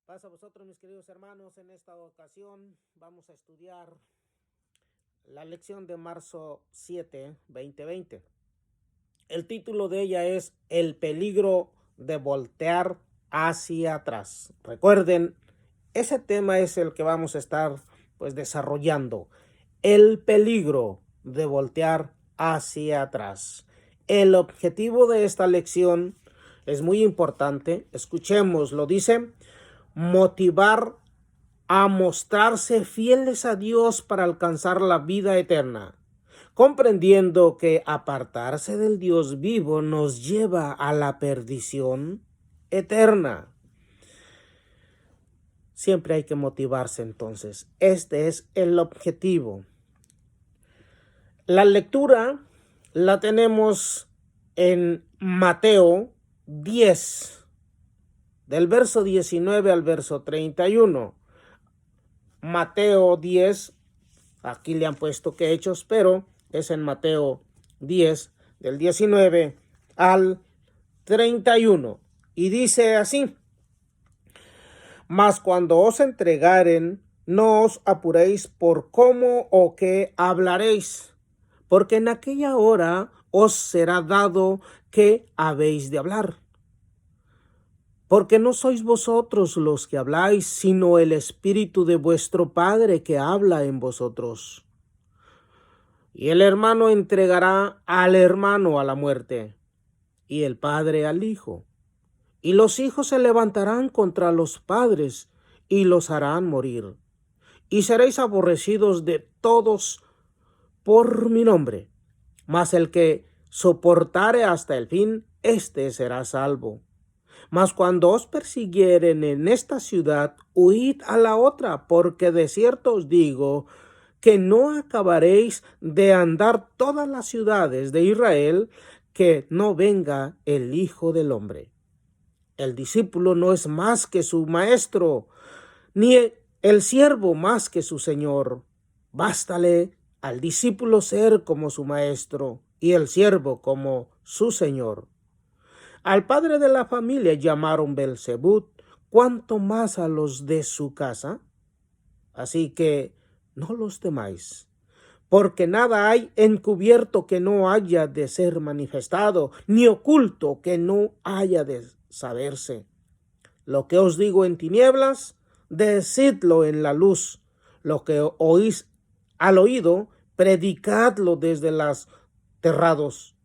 Paz a vosotros, mis queridos hermanos. En esta ocasión vamos a estudiar la lección de marzo 7, 2020. El título de ella es El peligro de voltear hacia atrás. Recuerden, ese tema es el que vamos a estar desarrollando. El peligro de voltear hacia atrás. El objetivo de esta lección es muy importante. Escuchemos, lo dice: motivar a mostrarse fieles a Dios para alcanzar la vida eterna, comprendiendo que apartarse del Dios vivo nos lleva a la perdición eterna. Siempre hay que motivarse entonces. Este es el objetivo. La lectura la tenemos en Mateo 10. Del verso 19 al verso 31. Mateo 10, aquí le han puesto que Hechos, pero es en Mateo 10, del 19 al 31. Y dice así: mas cuando os entregaren, no os apuréis por cómo o qué hablaréis, porque en aquella hora os será dado qué habéis de hablar. Porque no sois vosotros los que habláis, sino el Espíritu de vuestro Padre que habla en vosotros. Y el hermano entregará al hermano a la muerte, y el padre al hijo. Y los hijos se levantarán contra los padres, y los harán morir. Y seréis aborrecidos de todos por mi nombre. Mas el que soportare hasta el fin, éste será salvo. Mas cuando os persiguieren en esta ciudad, huid a la otra, porque de cierto os digo que no acabaréis de andar todas las ciudades de Israel, que no venga el Hijo del Hombre. El discípulo no es más que su maestro, ni el siervo más que su señor. Bástale al discípulo ser como su maestro, y el siervo como su señor. Al padre de la familia llamaron Belzebú, ¿cuánto más a los de su casa? Así que no los temáis, porque nada hay encubierto que no haya de ser manifestado, ni oculto que no haya de saberse. Lo que os digo en tinieblas, decidlo en la luz. Lo que oís al oído, predicadlo desde los terrados.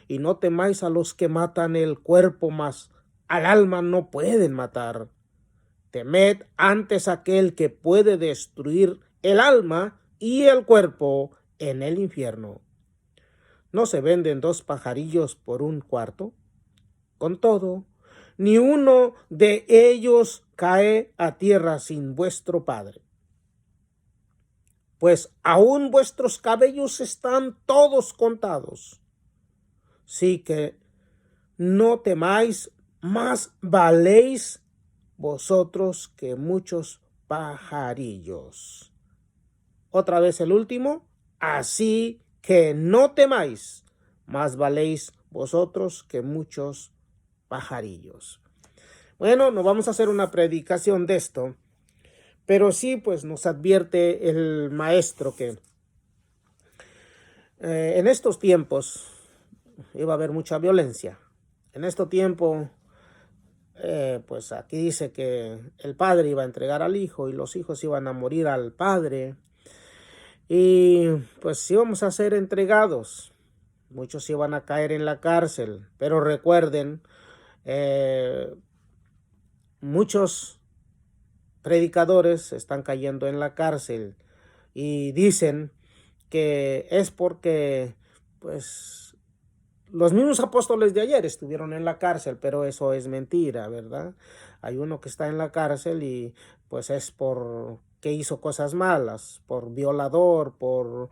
Y no temáis a los que matan el cuerpo, mas al alma no pueden matar. Temed antes aquel que puede destruir el alma y el cuerpo en el infierno. ¿No se venden 2 pajarillos por 1 cuarto? Con todo, ni uno de ellos cae a tierra sin vuestro Padre. Pues aún vuestros cabellos están todos contados. Sí que no temáis, más valéis vosotros que muchos pajarillos. Otra vez el último: así que no temáis, más valéis vosotros que muchos pajarillos. Bueno, no vamos a hacer una predicación de esto, pero sí, nos advierte el maestro que en estos tiempos iba a haber mucha violencia. En este tiempo, aquí dice que el padre iba a entregar al hijo y los hijos iban a morir al padre. Y íbamos a ser entregados. Muchos iban a caer en la cárcel. Pero recuerden, muchos predicadores están cayendo en la cárcel y dicen que es porque los mismos apóstoles de ayer estuvieron en la cárcel, pero eso es mentira, ¿verdad? Hay uno que está en la cárcel y es por que hizo cosas malas, por violador, por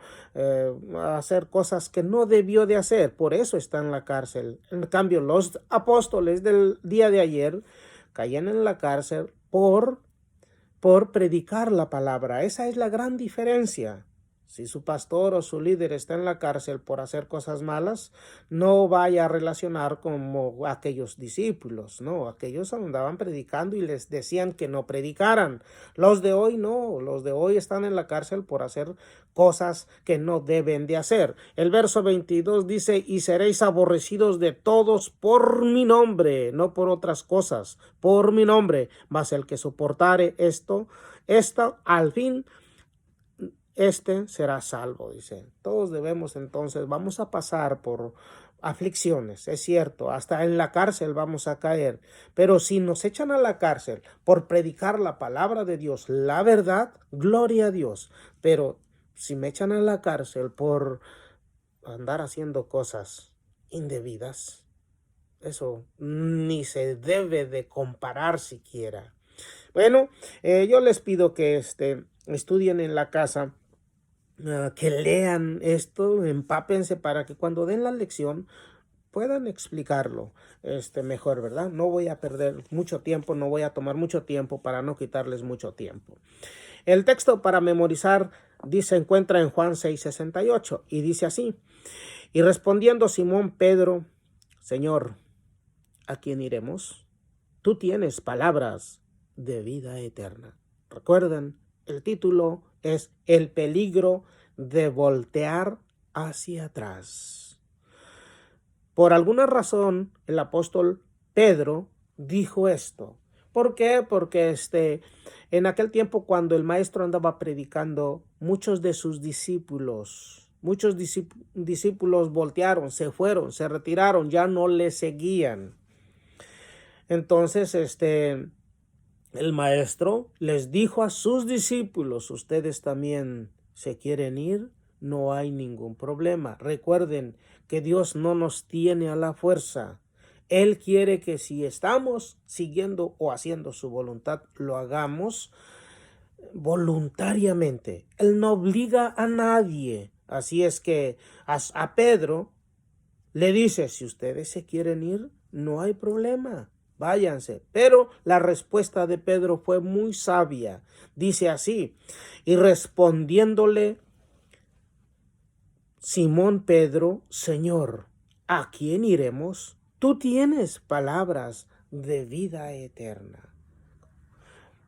hacer cosas que no debió de hacer, por eso está en la cárcel. En cambio, los apóstoles del día de ayer caían en la cárcel por predicar la palabra. Esa es la gran diferencia. Si su pastor o su líder está en la cárcel por hacer cosas malas, no vaya a relacionar como aquellos discípulos, ¿no? Aquellos andaban predicando y les decían que no predicaran. Los de hoy no, los de hoy están en la cárcel por hacer cosas que no deben de hacer. El verso 22 dice, y seréis aborrecidos de todos por mi nombre, no por otras cosas, por mi nombre, mas el que soportare esto al fin, este será salvo, dice. Todos debemos entonces, vamos a pasar por aflicciones, es cierto, hasta en la cárcel vamos a caer, pero si nos echan a la cárcel por predicar la palabra de Dios, la verdad, gloria a Dios, pero si me echan a la cárcel por andar haciendo cosas indebidas, eso ni se debe de comparar siquiera. Bueno, yo les pido que estudien en la casa, que lean esto, empápense para que cuando den la lección puedan explicarlo mejor, ¿verdad? No voy a perder mucho tiempo, no voy a tomar mucho tiempo para no quitarles mucho tiempo. El texto para memorizar se encuentra en Juan 6:68 y dice así, y respondiendo Simón Pedro, Señor, ¿a quién iremos? Tú tienes palabras de vida eterna. Recuerden, el título es El peligro de voltear hacia atrás. Por alguna razón, el apóstol Pedro dijo esto. ¿Por qué? Porque en aquel tiempo cuando el maestro andaba predicando, muchos de sus discípulos voltearon, se fueron, se retiraron, ya no le seguían. Entonces, el maestro les dijo a sus discípulos, ustedes también se quieren ir, no hay ningún problema. Recuerden que Dios no nos tiene a la fuerza. Él quiere que si estamos siguiendo o haciendo su voluntad, lo hagamos voluntariamente. Él no obliga a nadie. Así es que a Pedro le dice, si ustedes se quieren ir, no hay problema. Váyanse. Pero la respuesta de Pedro fue muy sabia. Dice así, y respondiéndole Simón Pedro, Señor, ¿a quién iremos? Tú tienes palabras de vida eterna.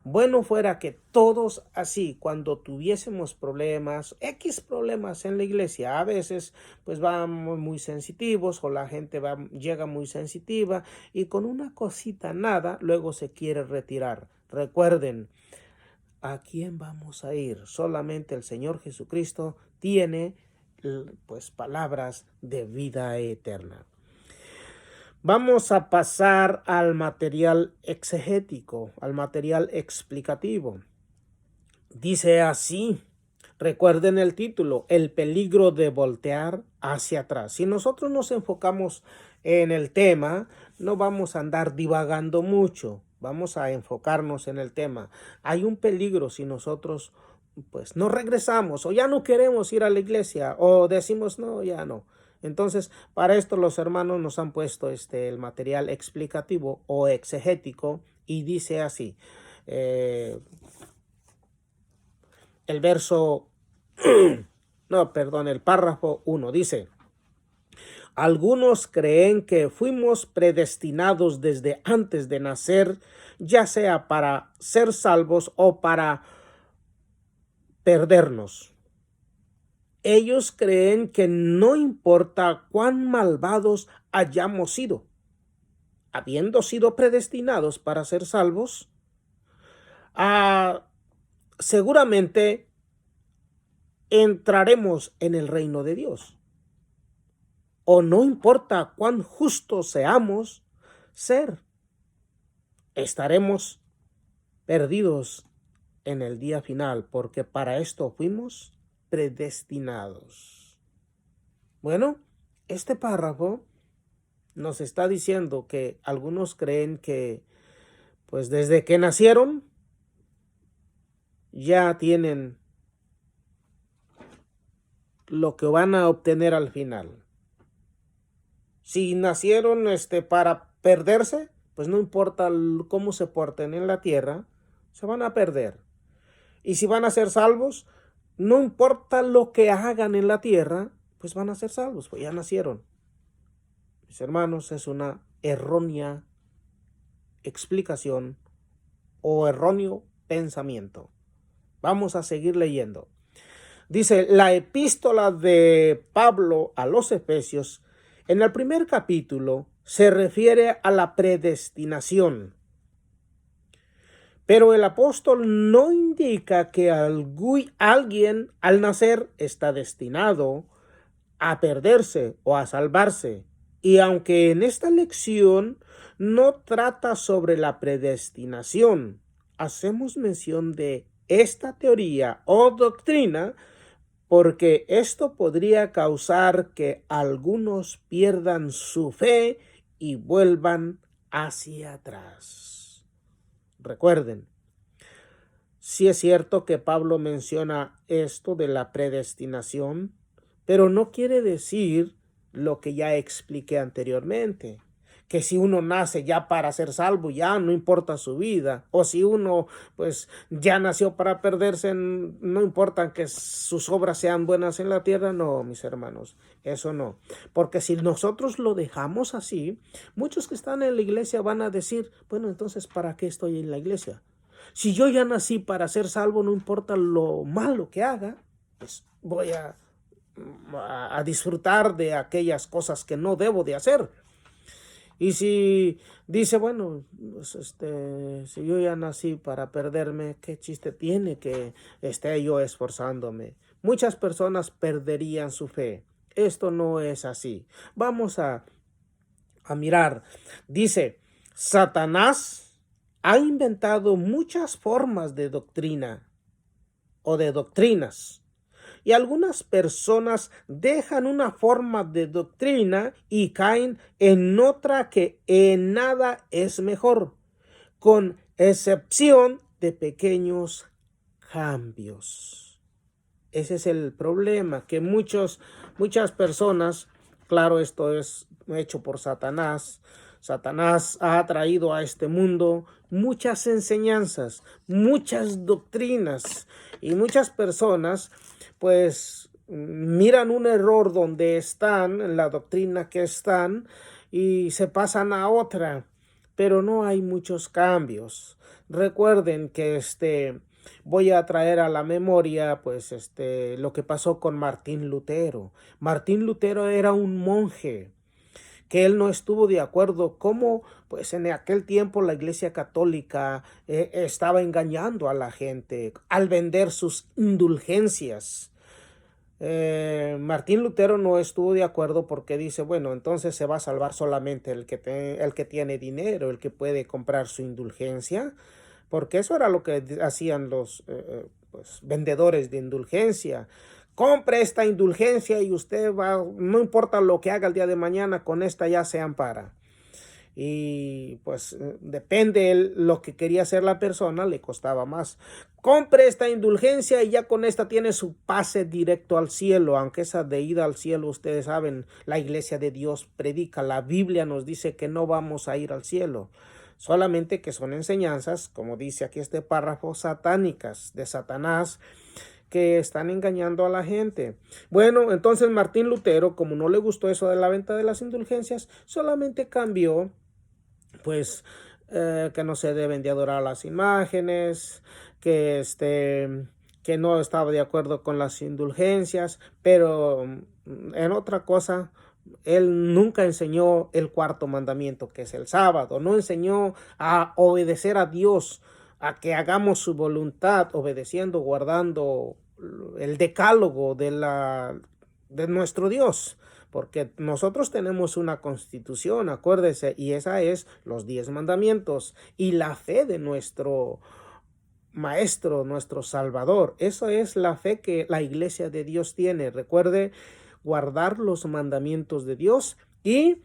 Bueno fuera que todos así, cuando tuviésemos problemas, X problemas en la iglesia, a veces pues vamos muy sensitivos o la gente llega muy sensitiva y con una cosita nada, luego se quiere retirar. Recuerden, ¿a quién vamos a ir? Solamente el Señor Jesucristo tiene pues palabras de vida eterna. Vamos a pasar al material exegético, al material explicativo. Dice así, recuerden el título, el peligro de voltear hacia atrás. Si nosotros nos enfocamos en el tema, no vamos a andar divagando mucho, vamos a enfocarnos en el tema. Hay un peligro si nosotros pues no regresamos o ya no queremos ir a la iglesia o decimos no, ya no. Entonces, para esto los hermanos nos han puesto el material explicativo o exegético y dice así, el párrafo 1 dice, algunos creen que fuimos predestinados desde antes de nacer, ya sea para ser salvos o para perdernos. Ellos creen que no importa cuán malvados hayamos sido, habiendo sido predestinados para ser salvos, seguramente entraremos en el reino de Dios. O no importa cuán justos seamos estaremos perdidos en el día final, porque para esto fuimos predestinados. Bueno, este párrafo nos está diciendo que algunos creen que pues desde que nacieron ya tienen lo que van a obtener al final. Si nacieron para perderse, pues no importa cómo se porten en la tierra, se van a perder. Y si van a ser salvos, no importa lo que hagan en la tierra, pues van a ser salvos, pues ya nacieron. Mis hermanos, es una errónea explicación o erróneo pensamiento. Vamos a seguir leyendo. Dice la epístola de Pablo a los Efesios, en el primer capítulo, se refiere a la predestinación. Pero el apóstol no indica que alguien al nacer está destinado a perderse o a salvarse. Y aunque en esta lección no trata sobre la predestinación, hacemos mención de esta teoría o doctrina porque esto podría causar que algunos pierdan su fe y vuelvan hacia atrás. Recuerden, sí es cierto que Pablo menciona esto de la predestinación, pero no quiere decir lo que ya expliqué anteriormente, que si uno nace ya para ser salvo, ya no importa su vida, o si uno pues ya nació para perderse, no importa que sus obras sean buenas en la tierra. No, mis hermanos, eso no, porque si nosotros lo dejamos así, muchos que están en la iglesia van a decir, bueno, entonces ¿para qué estoy en la iglesia? Si yo ya nací para ser salvo, no importa lo malo que haga, pues voy a disfrutar de aquellas cosas que no debo de hacer. Y si dice, bueno, pues si yo ya nací para perderme, ¿qué chiste tiene que esté yo esforzándome? Muchas personas perderían su fe. Esto no es así. Vamos a mirar. Dice, Satanás ha inventado muchas formas de doctrina o de doctrinas. Y algunas personas dejan una forma de doctrina y caen en otra que en nada es mejor, con excepción de pequeños cambios. Ese es el problema, que muchas personas, claro, esto es hecho por Satanás. Satanás ha traído a este mundo muchas enseñanzas, muchas doctrinas, y muchas personas pues miran un error donde están, en la doctrina que están, y se pasan a otra, pero no hay muchos cambios. Recuerden que voy a traer a la memoria pues lo que pasó con Martín Lutero. Martín Lutero era un monje que él no estuvo de acuerdo cómo pues en aquel tiempo la Iglesia Católica estaba engañando a la gente al vender sus indulgencias. Martín Lutero no estuvo de acuerdo porque dice, bueno, entonces se va a salvar solamente el que tiene dinero, el que puede comprar su indulgencia, porque eso era lo que hacían los pues, vendedores de indulgencia. Compre esta indulgencia y usted va, no importa lo que haga el día de mañana, con esta ya se ampara. Y pues depende lo que quería hacer la persona, le costaba más. Compre esta indulgencia y ya con esta tiene su pase directo al cielo, aunque esa de ida al cielo, ustedes saben, la iglesia de Dios predica, la Biblia nos dice que no vamos a ir al cielo, solamente que son enseñanzas, como dice aquí este párrafo, satánicas, de Satanás, que están engañando a la gente. Bueno, entonces Martín Lutero, como no le gustó eso de la venta de las indulgencias, solamente cambió pues que no se deben de adorar las imágenes, que no estaba de acuerdo con las indulgencias, pero en otra cosa, él nunca enseñó el cuarto mandamiento, que es el sábado, no enseñó a obedecer a Dios, a que hagamos su voluntad, obedeciendo, guardando el decálogo de nuestro Dios. Porque nosotros tenemos una constitución, acuérdese, y esa es los 10 mandamientos y la fe de nuestro Maestro, nuestro Salvador. Eso es la fe que la iglesia de Dios tiene. Recuerde guardar los mandamientos de Dios y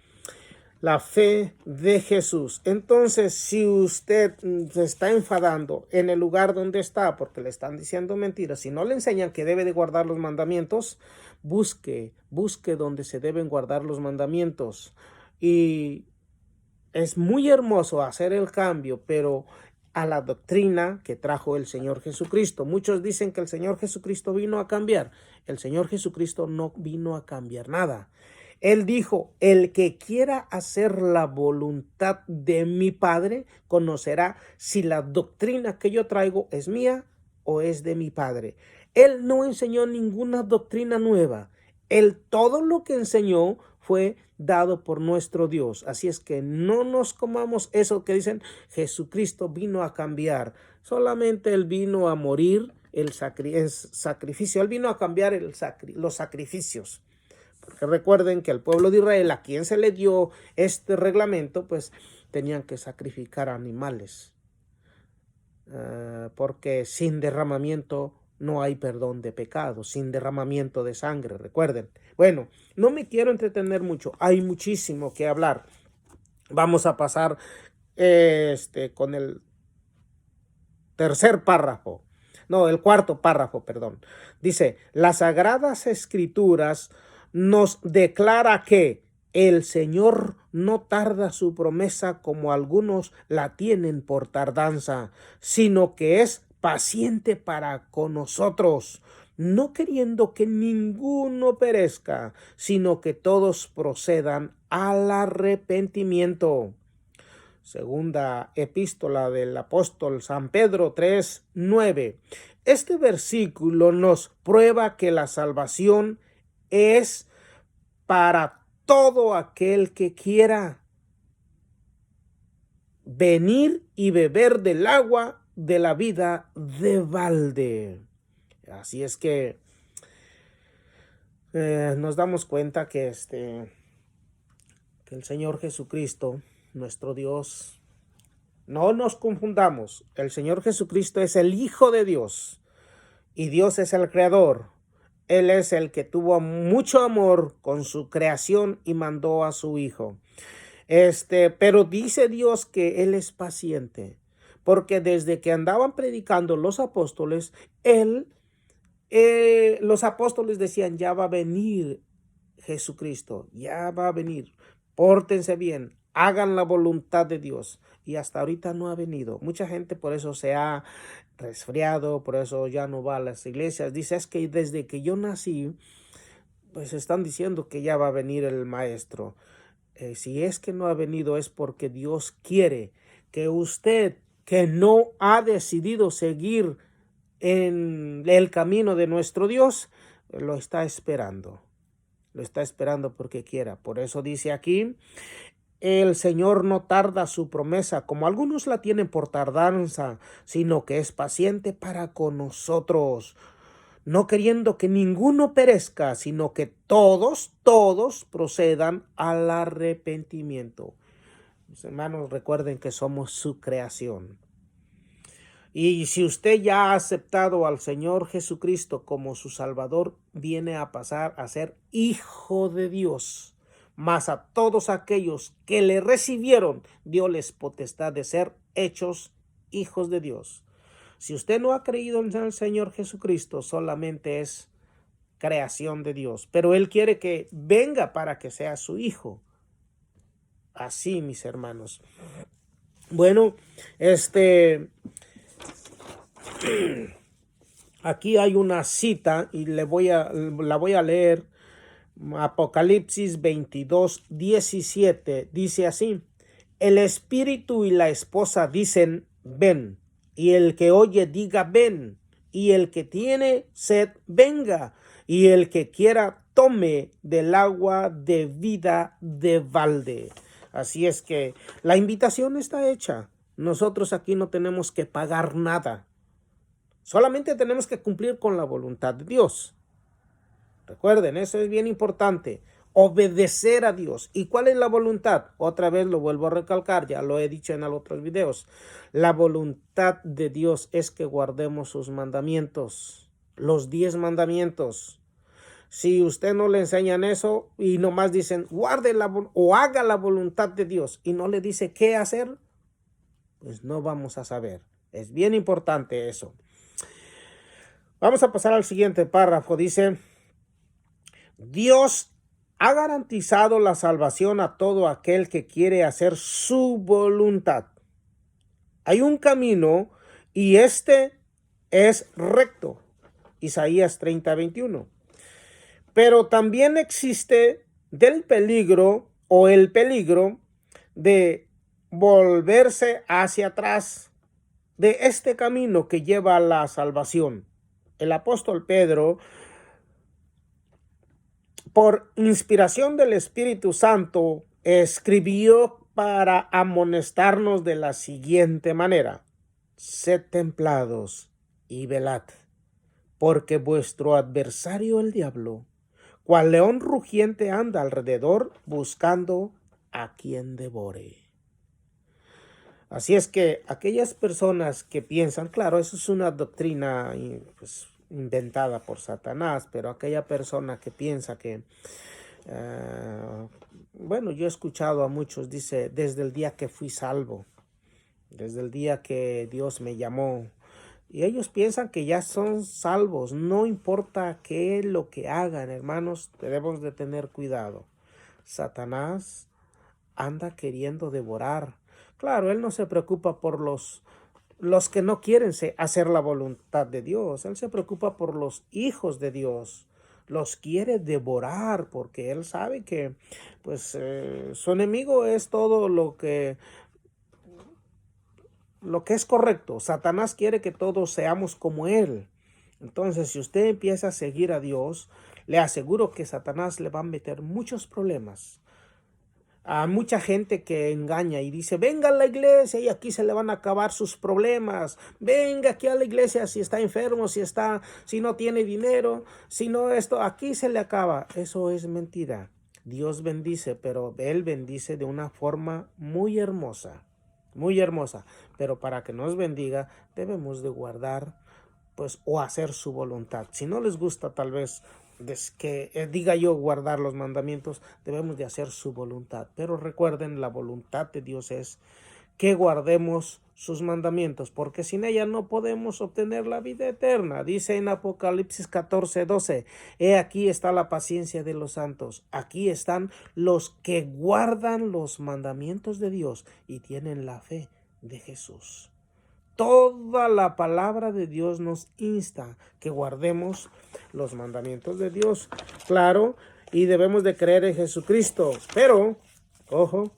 la fe de Jesús. Entonces, si usted se está enfadando en el lugar donde está porque le están diciendo mentiras, si no le enseñan que debe de guardar los mandamientos, busque donde se deben guardar los mandamientos. Y es muy hermoso hacer el cambio, pero a la doctrina que trajo el Señor Jesucristo. Muchos dicen que el Señor Jesucristo vino a cambiar. El Señor Jesucristo no vino a cambiar nada. Él dijo, el que quiera hacer la voluntad de mi Padre, conocerá si la doctrina que yo traigo es mía o es de mi Padre. Él no enseñó ninguna doctrina nueva. Él todo lo que enseñó fue dado por nuestro Dios. Así es que no nos comamos eso que dicen Jesucristo vino a cambiar. Solamente Él vino a morir el sacrificio. Él vino a cambiar los sacrificios. Porque recuerden que al pueblo de Israel, a quien se le dio este reglamento, pues tenían que sacrificar animales. Porque sin derramamiento no hay perdón de pecados, sin derramamiento de sangre, recuerden. Bueno, no me quiero entretener mucho, hay muchísimo que hablar. Vamos a pasar con el el cuarto párrafo, perdón. Dice, las Sagradas Escrituras nos declara que el Señor no tarda su promesa como algunos la tienen por tardanza, sino que es paciente para con nosotros, no queriendo que ninguno perezca, sino que todos procedan al arrepentimiento. Segunda epístola del apóstol San Pedro 3:9. Este versículo nos prueba que la salvación es para todo aquel que quiera venir y beber del agua de la vida de balde. Así es que nos damos cuenta que el Señor Jesucristo, nuestro Dios, no nos confundamos, el Señor Jesucristo es el Hijo de Dios y Dios es el Creador. Él es el que tuvo mucho amor con su creación y mandó a su Hijo. Pero dice Dios que Él es paciente, porque desde que andaban predicando los apóstoles, los apóstoles decían, ya va a venir Jesucristo, ya va a venir, pórtense bien, hagan la voluntad de Dios. Y hasta ahorita no ha venido. Mucha gente por eso se ha resfriado, por eso ya no va a las iglesias. Dice, es que desde que yo nací, pues están diciendo que ya va a venir el Maestro. Si es que no ha venido es porque Dios quiere que usted, que no ha decidido seguir en el camino de nuestro Dios, lo está esperando. Lo está esperando porque quiera. Por eso dice aquí, el Señor no tarda su promesa, como algunos la tienen por tardanza, sino que es paciente para con nosotros, no queriendo que ninguno perezca, sino que todos procedan al arrepentimiento. Mis hermanos, recuerden que somos su creación. Y si usted ya ha aceptado al Señor Jesucristo como su Salvador, viene a pasar a ser hijo de Dios. Mas a todos aquellos que le recibieron, dióles potestad de ser hechos hijos de Dios. Si usted no ha creído en el Señor Jesucristo, solamente es creación de Dios. Pero Él quiere que venga para que sea su hijo. Así, mis hermanos. Bueno, aquí hay una cita y la voy a leer. Apocalipsis 22:17 dice así: el espíritu y la esposa dicen ven, y el que oye diga ven, y el que tiene sed venga, y el que quiera tome del agua de vida de balde. Así es que la invitación está hecha. Nosotros aquí no tenemos que pagar nada. Solamente tenemos que cumplir con la voluntad de Dios. Recuerden, eso es bien importante. Obedecer a Dios. ¿Y cuál es la voluntad? Otra vez lo vuelvo a recalcar, ya lo he dicho en otros videos. La voluntad de Dios es que guardemos sus mandamientos, los 10 mandamientos. Si usted no le enseñan eso y nomás dicen guarde o haga la voluntad de Dios y no le dice qué hacer, pues no vamos a saber. Es bien importante eso. Vamos a pasar al siguiente párrafo. Dice, Dios ha garantizado la salvación a todo aquel que quiere hacer su voluntad. Hay un camino y este es recto. Isaías 30:21. Pero también existe del peligro o el peligro de volverse hacia atrás de este camino que lleva a la salvación. El apóstol Pedro, por inspiración del Espíritu Santo, escribió para amonestarnos de la siguiente manera: sed templados y velad, porque vuestro adversario el diablo, cual león rugiente, anda alrededor buscando a quien devore. Así es que aquellas personas que piensan, claro, eso es una doctrina pues, inventada por Satanás, pero aquella persona que piensa que, bueno, yo he escuchado a muchos, dice, desde el día que fui salvo, desde el día que Dios me llamó, y ellos piensan que ya son salvos, no importa qué lo que hagan, hermanos, debemos de tener cuidado. Satanás anda queriendo devorar. Claro, él no se preocupa por los que no quieren hacer la voluntad de Dios. Él se preocupa por los hijos de Dios. Los quiere devorar porque él sabe que pues su enemigo es todo lo que es correcto. Satanás quiere que todos seamos como él. Entonces, si usted empieza a seguir a Dios, le aseguro que Satanás le va a meter muchos problemas. A mucha gente que engaña y dice, venga a la iglesia y aquí se le van a acabar sus problemas. Venga aquí a la iglesia si está enfermo, si no tiene dinero, si no esto, aquí se le acaba. Eso es mentira. Dios bendice, pero Él bendice de una forma muy hermosa. Muy hermosa. Pero para que nos bendiga, debemos de guardar pues o hacer su voluntad. Si no les gusta tal vez que diga yo guardar los mandamientos, debemos de hacer su voluntad. Pero recuerden, la voluntad de Dios es que guardemos sus mandamientos, porque sin ella no podemos obtener la vida eterna. Dice en Apocalipsis 14:12, he aquí está la paciencia de los santos. Aquí están los que guardan los mandamientos de Dios y tienen la fe de Jesús. Toda la palabra de Dios nos insta que guardemos los mandamientos de Dios, claro, y debemos de creer en Jesucristo. Pero, ojo,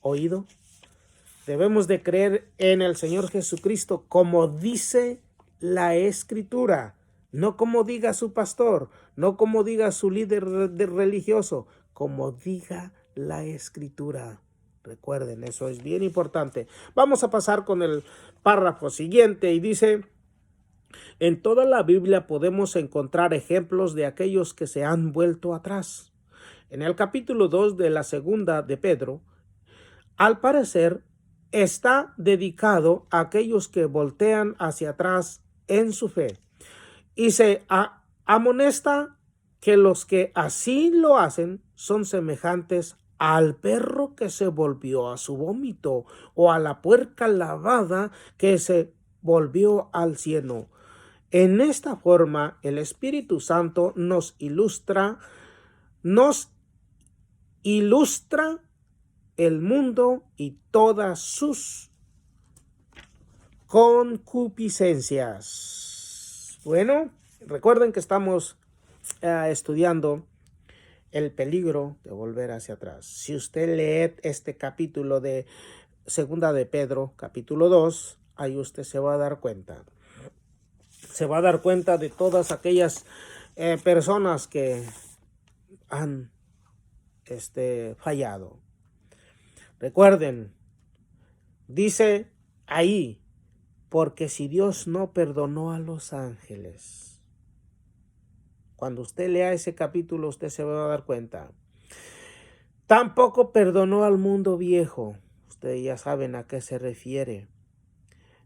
oído, debemos de creer en el Señor Jesucristo como dice la Escritura, no como diga su pastor, no como diga su líder religioso, como diga la Escritura. Recuerden, eso es bien importante. Vamos a pasar con el párrafo siguiente y dice, en toda la Biblia podemos encontrar ejemplos de aquellos que se han vuelto atrás. En el capítulo 2 de la segunda de Pedro, al parecer, está dedicado a aquellos que voltean hacia atrás en su fe. Y se amonesta que los que así lo hacen son semejantes al perro que se volvió a su vómito o a la puerca lavada que se volvió al cieno. En esta forma, el Espíritu Santo nos ilustra el mundo y todas sus concupiscencias. Bueno, recuerden que estamos estudiando el peligro de volver hacia atrás. Si usted lee este capítulo de Segunda de Pedro, capítulo 2, ahí usted se va a dar cuenta. Se va a dar cuenta de todas aquellas personas que han fallado. Recuerden, dice ahí, porque si Dios no perdonó a los ángeles, cuando usted lea ese capítulo, usted se va a dar cuenta. Tampoco perdonó al mundo viejo. Ustedes ya saben a qué se refiere.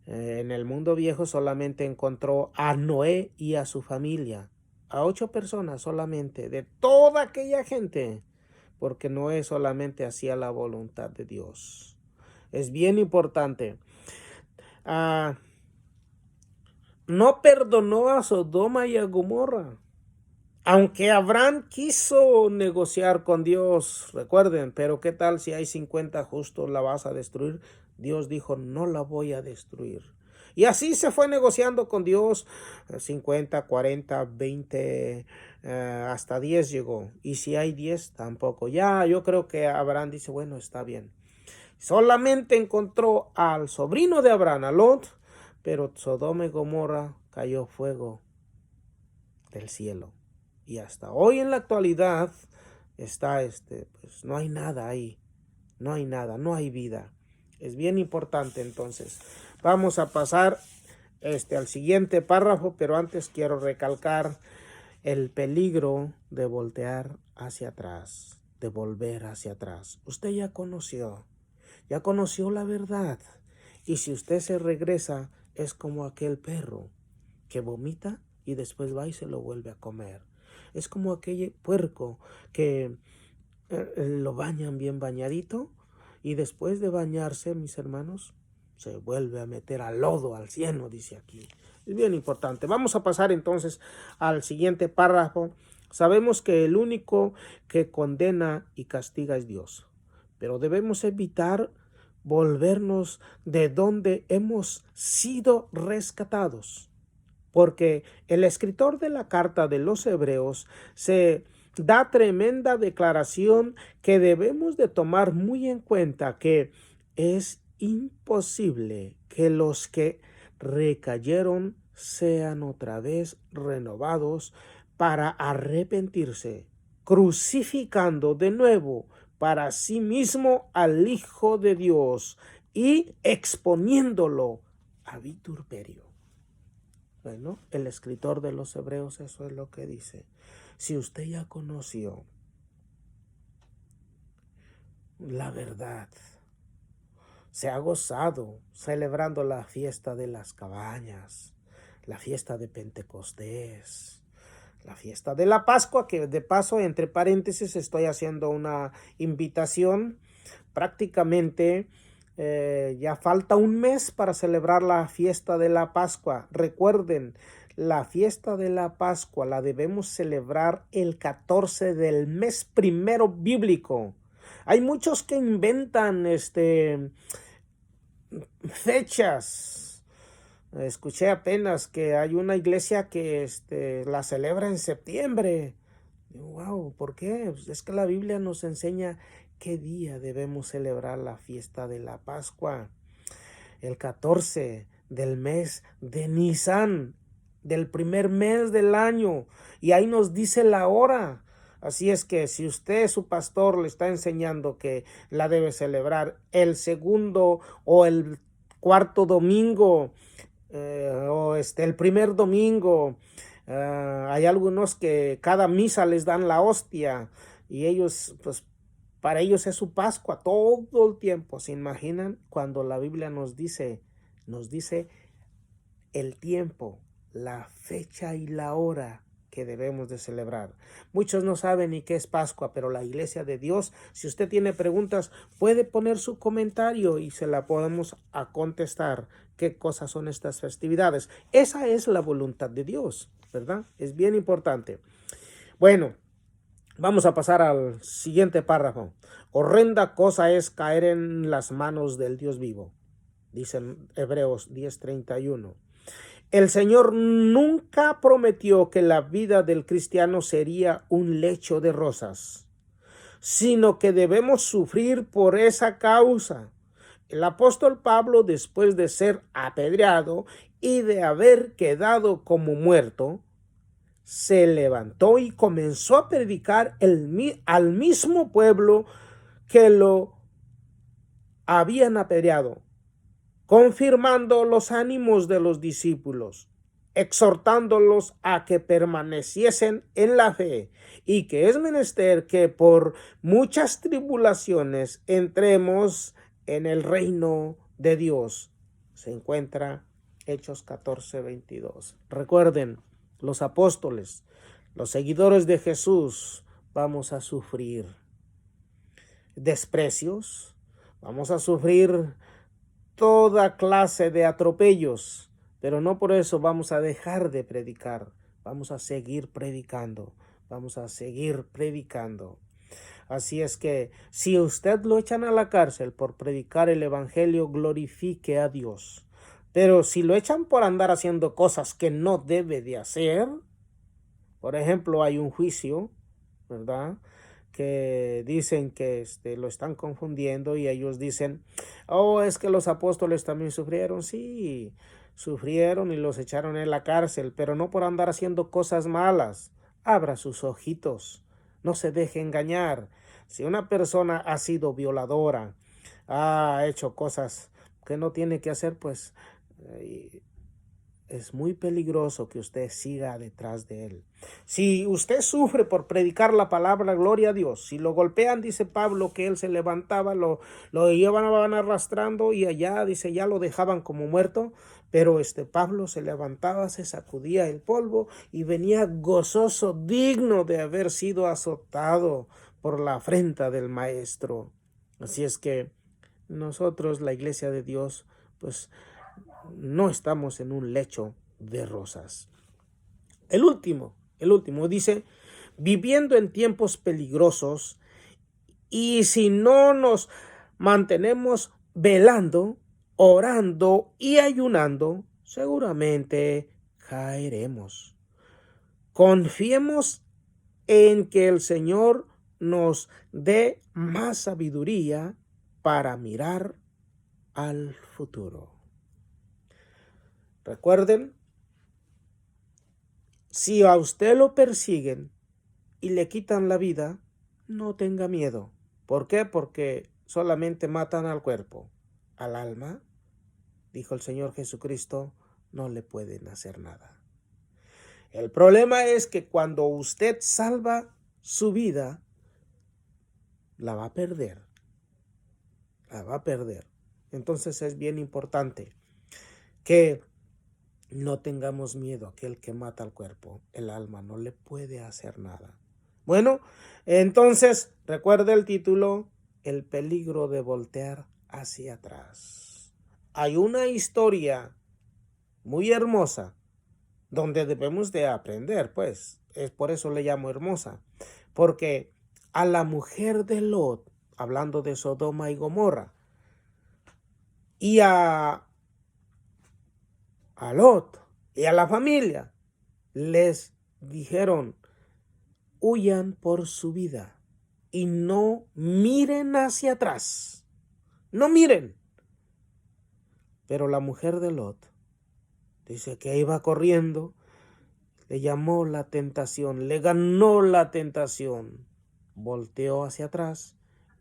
En el mundo viejo solamente encontró a Noé y a su familia. A 8 personas solamente, de toda aquella gente. Porque Noé solamente hacía la voluntad de Dios. Es bien importante. No perdonó a Sodoma y a Gomorra. Aunque Abraham quiso negociar con Dios, recuerden, pero ¿qué tal si hay 50 justos, la vas a destruir? Dios dijo, no la voy a destruir. Y así se fue negociando con Dios, 50, 40, 20, hasta 10 llegó. Y si hay 10, tampoco. Ya, yo creo que Abraham dice, bueno, está bien. Solamente encontró al sobrino de Abraham, a Lot, pero Sodoma y Gomorra cayó fuego del cielo. Y hasta hoy en la actualidad está pues no hay nada ahí. No hay nada, no hay vida. Es bien importante entonces. Vamos a pasar al siguiente párrafo, pero antes quiero recalcar el peligro de voltear hacia atrás, de volver hacia atrás. Usted ya conoció la verdad. Y si usted se regresa, es como aquel perro que vomita y después va y se lo vuelve a comer. Es como aquel puerco que lo bañan bien bañadito y después de bañarse, mis hermanos, se vuelve a meter al lodo, al cieno, dice aquí. Es bien importante. Vamos a pasar entonces al siguiente párrafo. Sabemos que el único que condena y castiga es Dios, pero debemos evitar volvernos de donde hemos sido rescatados, porque el escritor de la carta de los Hebreos se da tremenda declaración que debemos de tomar muy en cuenta, que es imposible que los que recayeron sean otra vez renovados para arrepentirse, crucificando de nuevo para sí mismo al Hijo de Dios y exponiéndolo a vituperio. Bueno, el escritor de los Hebreos eso es lo que dice. Si usted ya conoció la verdad, se ha gozado celebrando la fiesta de las cabañas, la fiesta de Pentecostés, la fiesta de la Pascua, que de paso, entre paréntesis, estoy haciendo una invitación. Prácticamente ya falta un mes para celebrar la fiesta de la Pascua. Recuerden, la fiesta de la Pascua la debemos celebrar el 14 del mes primero bíblico. Hay muchos que inventan fechas. Escuché apenas que hay una iglesia que la celebra en septiembre. Wow, ¿por qué? Pues es que la Biblia nos enseña qué día debemos celebrar la fiesta de la Pascua. El 14 del mes de Nisan, del primer mes del año. Y ahí nos dice la hora. Así es que si usted, su pastor, le está enseñando que la debe celebrar el segundo o el cuarto domingo, o el primer domingo, hay algunos que cada misa les dan la hostia y ellos, pues para ellos es su Pascua todo el tiempo. ¿Se imaginan cuando la Biblia nos dice el tiempo, la fecha y la hora que debemos de celebrar? Muchos no saben ni qué es Pascua, pero la Iglesia de Dios, si usted tiene preguntas, puede poner su comentario y se la podemos a contestar. ¿Qué cosas son estas festividades? Esa es la voluntad de Dios, ¿verdad? Es bien importante. Bueno, vamos a pasar al siguiente párrafo. Horrenda cosa es caer en las manos del Dios vivo, dicen Hebreos 10:31. El Señor nunca prometió que la vida del cristiano sería un lecho de rosas, sino que debemos sufrir por esa causa. El apóstol Pablo, después de ser apedreado y de haber quedado como muerto, se levantó y comenzó a predicar al mismo pueblo que lo habían apedreado, confirmando los ánimos de los discípulos, exhortándolos a que permaneciesen en la fe y que es menester que por muchas tribulaciones entremos en el reino de Dios. Se encuentra Hechos 14:22. Recuerden, los apóstoles, los seguidores de Jesús, vamos a sufrir desprecios, vamos a sufrir toda clase de atropellos, pero no por eso vamos a dejar de predicar. Vamos a seguir predicando, vamos a seguir predicando. Así es que si usted lo echan a la cárcel por predicar el evangelio, glorifique a Dios. Pero si lo echan por andar haciendo cosas que no debe de hacer, por ejemplo, hay un juicio, ¿verdad?, que dicen que lo están confundiendo y ellos dicen, oh, es que los apóstoles también sufrieron. Sí, sufrieron y los echaron en la cárcel, pero no por andar haciendo cosas malas. Abra sus ojitos, no se deje engañar. Si una persona ha sido violadora, ha hecho cosas que no tiene que hacer, pues es muy peligroso que usted siga detrás de él. Si usted sufre por predicar la palabra, gloria a Dios. Si lo golpean, dice Pablo que él se levantaba, lo llevaban arrastrando y allá, dice, ya lo dejaban como muerto. Pero Pablo se levantaba, se sacudía el polvo y venía gozoso, digno de haber sido azotado por la afrenta del maestro. Así es que nosotros, la iglesia de Dios, pues no estamos en un lecho de rosas. El último dice, viviendo en tiempos peligrosos, y si no nos mantenemos velando, orando y ayunando, seguramente caeremos. Confiemos en que el Señor nos dé más sabiduría para mirar al futuro. Recuerden, si a usted lo persiguen y le quitan la vida, no tenga miedo. ¿Por qué? Porque solamente matan al cuerpo. Al alma, dijo el Señor Jesucristo, no le pueden hacer nada. El problema es que cuando usted salva su vida, la va a perder. La va a perder. Entonces es bien importante que no tengamos miedo a aquel que mata al cuerpo. El alma no le puede hacer nada. Bueno, entonces recuerda el título, El peligro de voltear hacia atrás. Hay una historia muy hermosa donde debemos de aprender, pues. Es por eso le llamo hermosa. Porque a la mujer de Lot, hablando de Sodoma y Gomorra, y a Lot y a la familia, les dijeron, huyan por su vida y no miren hacia atrás. No miren. Pero la mujer de Lot dice que iba corriendo, le llamó la tentación, le ganó la tentación, volteó hacia atrás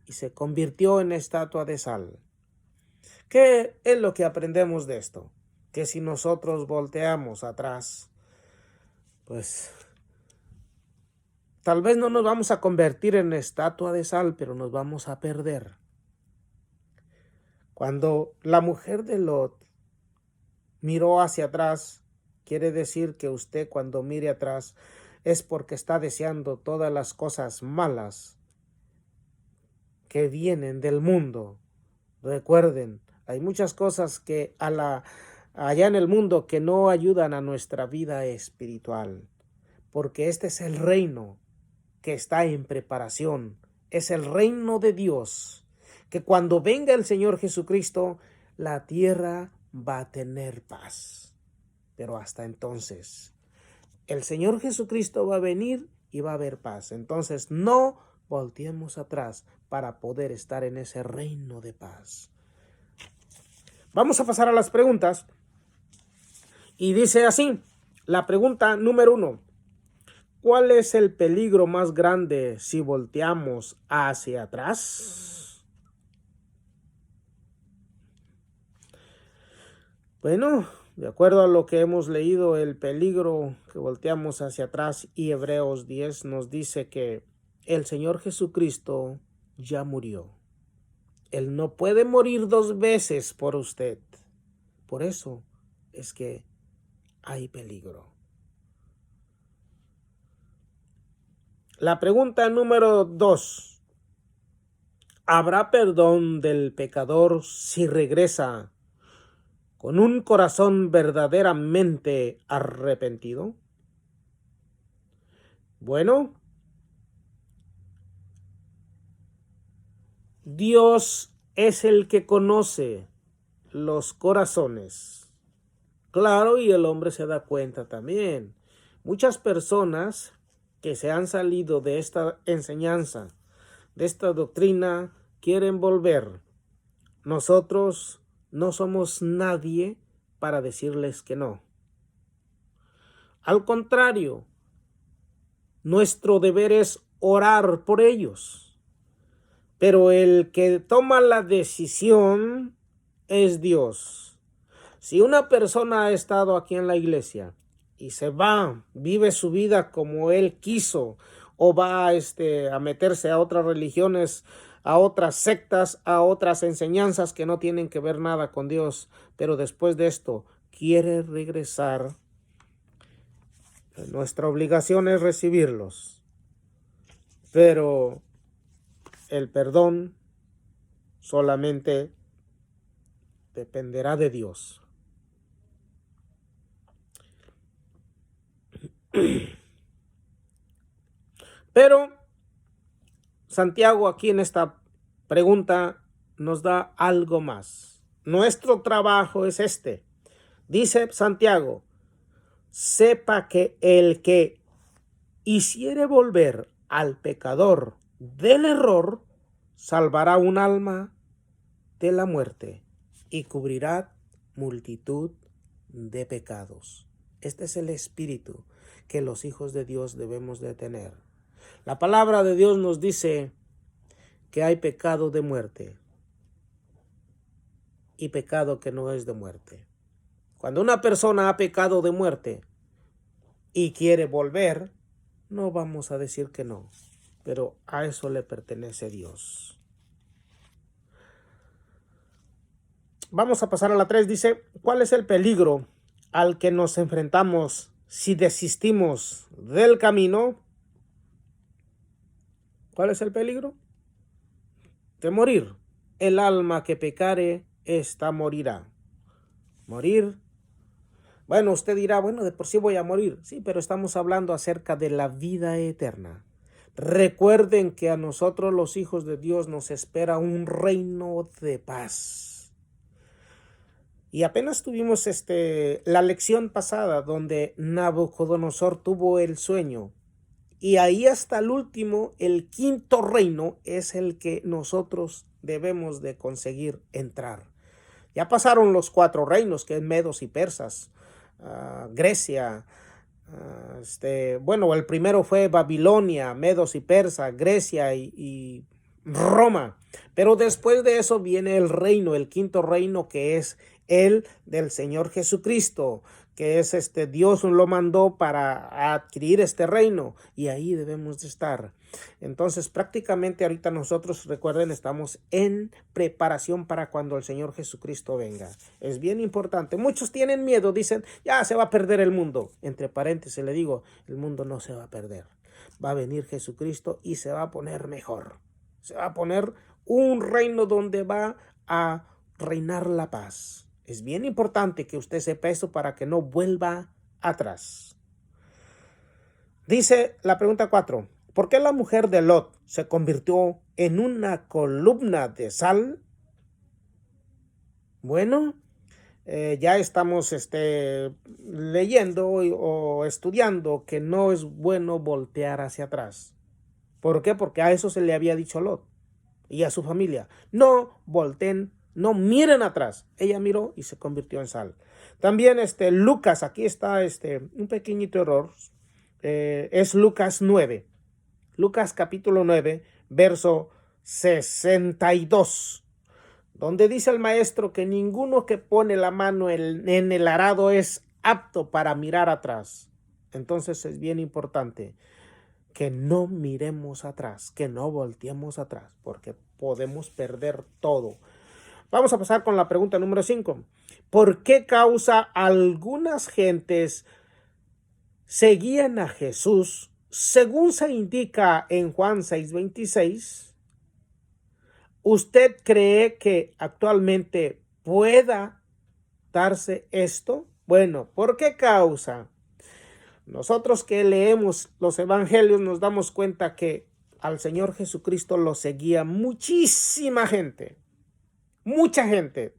y se convirtió en estatua de sal. ¿Qué es lo que aprendemos de esto? Que si nosotros volteamos atrás, pues tal vez no nos vamos a convertir en estatua de sal, pero nos vamos a perder. Cuando la mujer de Lot miró hacia atrás, quiere decir que usted cuando mire atrás es porque está deseando todas las cosas malas que vienen del mundo. Recuerden, hay muchas cosas que allá en el mundo que no ayudan a nuestra vida espiritual, porque este es el reino que está en preparación, es el reino de Dios, que cuando venga el Señor Jesucristo, la tierra va a tener paz. Pero hasta entonces, el Señor Jesucristo va a venir y va a haber paz. Entonces, no volteemos atrás para poder estar en ese reino de paz. Vamos a pasar a las preguntas. Y dice así, la pregunta número 1. ¿Cuál es el peligro más grande si volteamos hacia atrás? Bueno, de acuerdo a lo que hemos leído, el peligro que volteamos hacia atrás, y Hebreos 10 nos dice que el Señor Jesucristo ya murió. Él no puede morir 2 veces por usted. Por eso es que hay peligro. La pregunta número 2. ¿Habrá perdón del pecador si regresa con un corazón verdaderamente arrepentido? Bueno, Dios es el que conoce los corazones. Claro, y el hombre se da cuenta también. Muchas personas que se han salido de esta enseñanza, de esta doctrina, quieren volver. Nosotros no somos nadie para decirles que no. Al contrario, nuestro deber es orar por ellos. Pero el que toma la decisión es Dios. Si una persona ha estado aquí en la iglesia y se va, vive su vida como él quiso, o va a meterse a otras religiones, a otras sectas, a otras enseñanzas que no tienen que ver nada con Dios, pero después de esto quiere regresar, nuestra obligación es recibirlos. Pero el perdón solamente dependerá de Dios. Pero Santiago aquí en esta pregunta nos da algo más. Nuestro trabajo es este. Dice Santiago, sepa que el que hiciere volver al pecador del error, salvará un alma de la muerte y cubrirá multitud de pecados. Este es el espíritu que los hijos de Dios debemos de tener. La palabra de Dios nos dice que hay pecado de muerte y pecado que no es de muerte. Cuando una persona ha pecado de muerte y quiere volver, no vamos a decir que no, pero a eso le pertenece Dios. Vamos a pasar a la 3. Dice, ¿cuál es el peligro al que nos enfrentamos si desistimos del camino? ¿Cuál es el peligro? De morir. El alma que pecare, esta morirá. Morir. Bueno, usted dirá, bueno, de por sí voy a morir. Sí, pero estamos hablando acerca de la vida eterna. Recuerden que a nosotros los hijos de Dios nos espera un reino de paz. Y apenas tuvimos la lección pasada donde Nabucodonosor tuvo el sueño. Y ahí hasta el último, el quinto reino es el que nosotros debemos de conseguir entrar. Ya pasaron los 4 reinos, que es medos y persas, Grecia. El primero fue Babilonia, medos y persas, Grecia y Roma. Pero después de eso viene el reino, el quinto reino, que es el del Señor Jesucristo, que es Dios lo mandó para adquirir este reino, y ahí debemos de estar. Entonces prácticamente ahorita nosotros, recuerden, estamos en preparación para cuando el Señor Jesucristo venga. Es bien importante. Muchos tienen miedo, dicen, ya se va a perder el mundo. Entre paréntesis le digo, el mundo no se va a perder. Va a venir Jesucristo y se va a poner mejor. Se va a poner un reino donde va a reinar la paz. Es bien importante que usted sepa eso para que no vuelva atrás. Dice la pregunta 4. ¿Por qué la mujer de Lot se convirtió en una columna de sal? Bueno, ya estamos leyendo o estudiando que no es bueno voltear hacia atrás. ¿Por qué? Porque a eso se le había dicho a Lot y a su familia. No volteen, no miren atrás. Ella miró y se convirtió en sal. También Lucas, aquí está un pequeñito error. Es Lucas 9. Lucas capítulo 9, verso 62. Donde dice el maestro que ninguno que pone la mano en el arado es apto para mirar atrás. Entonces es bien importante que no miremos atrás, que no volteemos atrás, porque podemos perder todo. Vamos a pasar con la pregunta número 5. ¿Por qué causa algunas gentes seguían a Jesús, según se indica en Juan 6:26? ¿Usted cree que actualmente pueda darse esto? Bueno, ¿por qué causa? Nosotros que leemos los evangelios nos damos cuenta que al Señor Jesucristo lo seguía muchísima gente, mucha gente.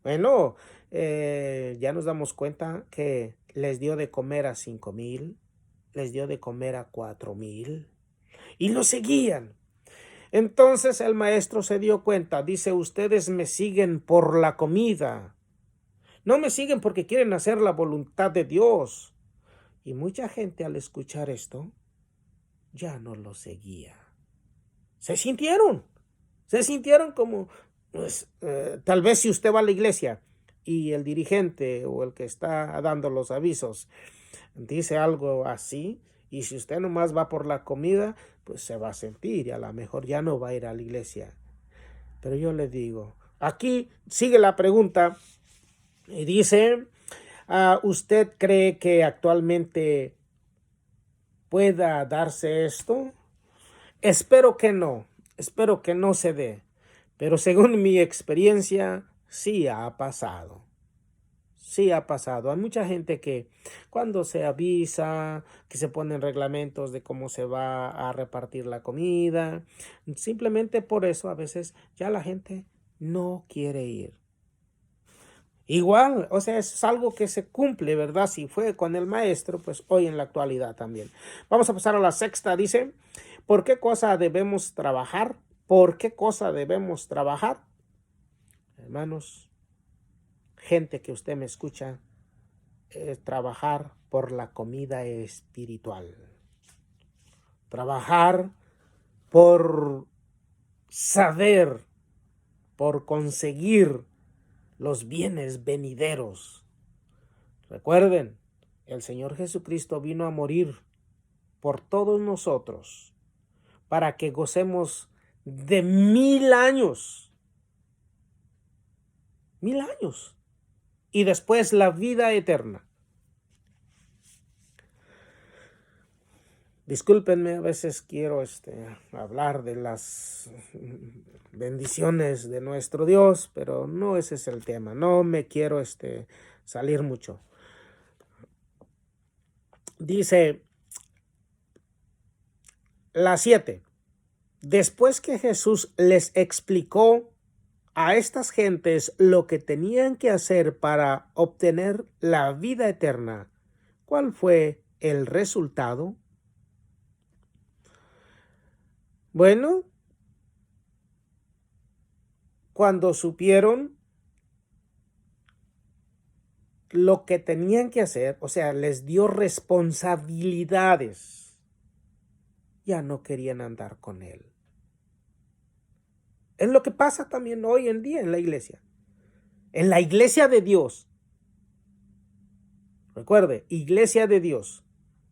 Bueno, ya nos damos cuenta que les dio de comer a 5,000, les dio de comer a 4,000 y lo seguían. Entonces el maestro se dio cuenta, dice, ustedes me siguen por la comida, no me siguen porque quieren hacer la voluntad de Dios. Y mucha gente al escuchar esto ya no lo seguía. Se sintieron como, pues, tal vez si usted va a la iglesia y el dirigente o el que está dando los avisos dice algo así, y si usted nomás va por la comida, pues se va a sentir y a lo mejor ya no va a ir a la iglesia. Pero yo le digo, aquí sigue la pregunta y dice, ¿usted cree que actualmente pueda darse esto? Espero que no se dé, pero según mi experiencia, sí ha pasado. Sí ha pasado. Hay mucha gente que cuando se avisa, que se ponen reglamentos de cómo se va a repartir la comida, simplemente por eso a veces ya la gente no quiere ir. Igual, o sea, es algo que se cumple, ¿verdad? Si fue con el maestro, pues hoy en la actualidad también. Vamos a pasar a la sexta, dice, ¿por qué cosa debemos trabajar? ¿Por qué cosa debemos trabajar? Hermanos, gente que usted me escucha, trabajar por la comida espiritual. Trabajar por saber, por conseguir los bienes venideros. Recuerden, el Señor Jesucristo vino a morir por todos nosotros para que gocemos de 1,000 años. 1,000 años. Y después la vida eterna. Discúlpenme, a veces quiero hablar de las bendiciones de nuestro Dios, pero no ese es el tema. No me quiero salir mucho. Dice la 7. Después que Jesús les explicó a estas gentes lo que tenían que hacer para obtener la vida eterna, ¿cuál fue el resultado? Bueno, cuando supieron lo que tenían que hacer, o sea, les dio responsabilidades, ya no querían andar con él. Es lo que pasa también hoy en día en la iglesia. En la iglesia de Dios. Recuerde, iglesia de Dios.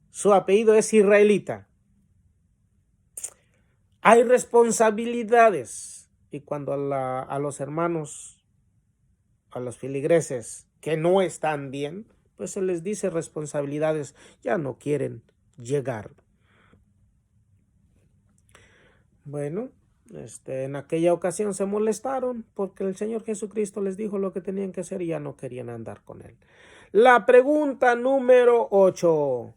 Su apellido es israelita. Hay responsabilidades. Y cuando a los hermanos, a los feligreses que no están bien, pues se les dice responsabilidades, ya no quieren llegar. Bueno, en aquella ocasión se molestaron porque el Señor Jesucristo les dijo lo que tenían que hacer y ya no querían andar con él. La pregunta número 8.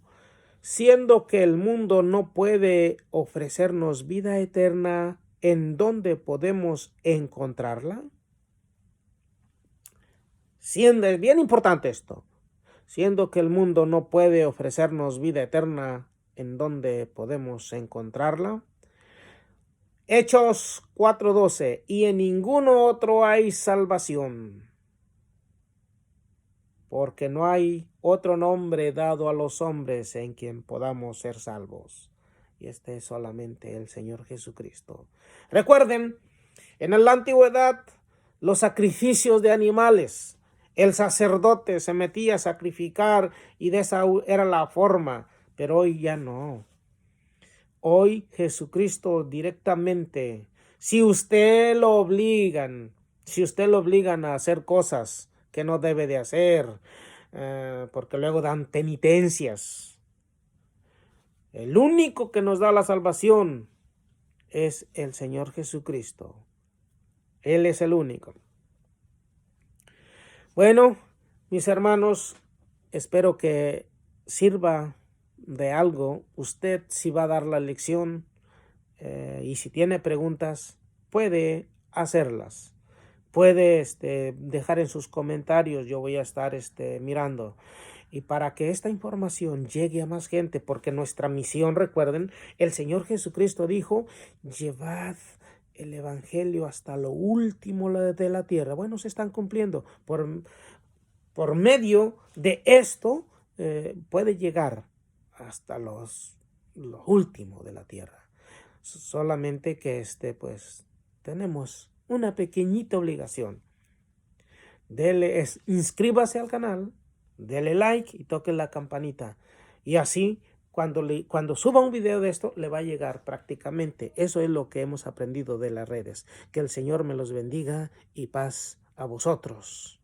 Siendo que el mundo no puede ofrecernos vida eterna, ¿en dónde podemos encontrarla? Es bien importante esto. Siendo que el mundo no puede ofrecernos vida eterna, ¿en dónde podemos encontrarla? Hechos 4:12. Y en ninguno otro hay salvación, porque no hay otro nombre dado a los hombres en quien podamos ser salvos. Y este es solamente el Señor Jesucristo. Recuerden, en la antigüedad, los sacrificios de animales, el sacerdote se metía a sacrificar y de esa era la forma, pero hoy ya no. Hoy Jesucristo directamente, si usted lo obligan a hacer cosas que no debe de hacer, porque luego dan penitencias. El único que nos da la salvación es el Señor Jesucristo. Él es el único. Bueno, mis hermanos, espero que sirva de algo. Usted si va a dar la lección, y si tiene preguntas, puede hacerlas. Puede dejar en sus comentarios, yo voy a estar mirando. Y para que esta información llegue a más gente, porque nuestra misión, recuerden, el Señor Jesucristo dijo, llevad el Evangelio hasta lo último de la tierra. Bueno, se están cumpliendo. Por medio de esto puede llegar hasta lo último de la tierra. Solamente que pues tenemos una pequeñita obligación. Inscríbase al canal, dele like y toque la campanita. Y así, cuando suba un video de esto, le va a llegar prácticamente. Eso es lo que hemos aprendido de las redes. Que el Señor me los bendiga y paz a vosotros.